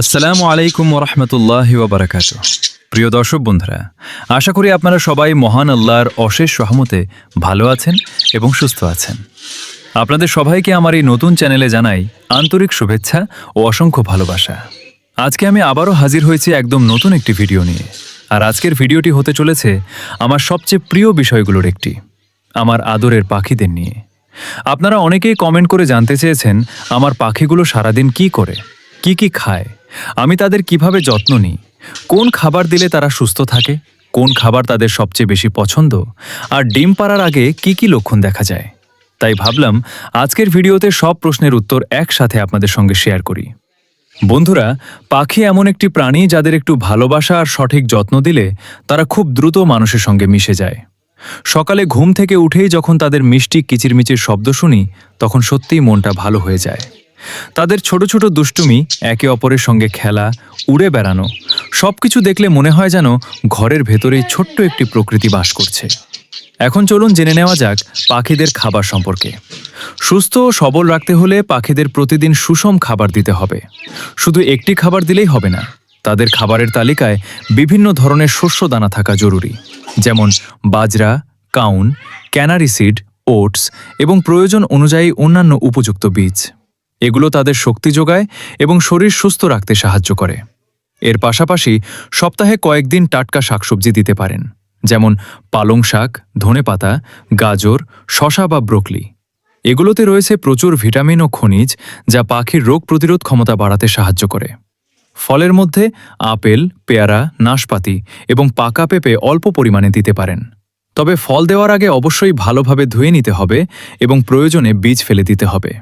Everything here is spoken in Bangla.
আসসালামু আলাইকুম ওরহমতুল্লাহি ওয়াবারাকাতুহু। প্রিয় দর্শক বন্ধুরা, আশা করি আপনারা সবাই মহান আল্লাহর অশেষ রহমতে ভালো আছেন এবং সুস্থ আছেন। আপনাদের সবাইকে আমার এই নতুন চ্যানেলে জানাই আন্তরিক শুভেচ্ছা ও অসংখ্য ভালোবাসা। আজকে আমি আবারও হাজির হয়েছি একদম নতুন একটি ভিডিও নিয়ে। আর আজকের ভিডিওটি হতে চলেছে আমার সবচেয়ে প্রিয় বিষয়গুলোর একটি, আমার আদরের পাখিদের নিয়ে। আপনারা অনেকেই কমেন্ট করে জানতে চেয়েছেন আমার পাখিগুলো সারাদিন কি করে, কি খায়, আমি তাদের কিভাবে যত্ন নিই, কোন খাবার দিলে তারা সুস্থ থাকে, কোন খাবার তাদের সবচেয়ে বেশি পছন্দ, আর ডিম পাড়ার আগে কি লক্ষণ দেখা যায়। তাই ভাবলাম আজকের ভিডিওতে সব প্রশ্নের উত্তর একসাথে আপনাদের সঙ্গে শেয়ার করি। বন্ধুরা, পাখি এমন একটি প্রাণী যাদের একটু ভালোবাসা আর সঠিক যত্ন দিলে তারা খুব দ্রুত মানুষের সঙ্গে মিশে যায়। সকালে ঘুম থেকে উঠেই যখন তাদের মিষ্টি কিচিরমিচির শব্দ শুনি, তখন সত্যিই মনটা ভালো হয়ে যায়। তাদের ছোট ছোট দুষ্টুমি, একে অপরের সঙ্গে খেলা, উড়ে বেড়ানো, সবকিছু দেখলে মনে হয় যেন ঘরের ভেতরেই ছোট্ট একটি প্রকৃতি বাস করছে। এখন চলুন জেনে নেওয়া যাক পাখিদের খাবার সম্পর্কে। সুস্থ ও সবল রাখতে হলে পাখিদের প্রতিদিন সুষম খাবার দিতে হবে। শুধু একটি খাবার দিলেই হবে না, তাদের খাবারের তালিকায় বিভিন্ন ধরনের শস্য দানা থাকা জরুরি, যেমন বাজরা, কাউন, ক্যানারি সিড, ওটস এবং প্রয়োজন অনুযায়ী অন্যান্য উপযুক্ত বীজ। এগুলো তাদের শক্তি যোগায় এবং শরীর সুস্থ রাখতে সাহায্য করে। এর পাশাপাশি সপ্তাহে কয়েকদিন টাটকা শাকসবজি দিতে পারেন, যেমন পালং শাক, ধনেপাতা, গাজর, শসা বা ব্রোকলি। এগুলোতে রয়েছে প্রচুর ভিটামিন ও খনিজ, যা পাখির রোগ প্রতিরোধ ক্ষমতা বাড়াতে সাহায্য করে। ফলের মধ্যে আপেল, পেয়ারা, নাশপাতি এবং পাকা পেঁপে অল্প পরিমাণে দিতে পারেন। তবে ফল দেওয়ার আগে অবশ্যই ভালোভাবে ধুয়ে নিতে হবে এবং প্রয়োজনে বীজ ফেলে দিতে হবে।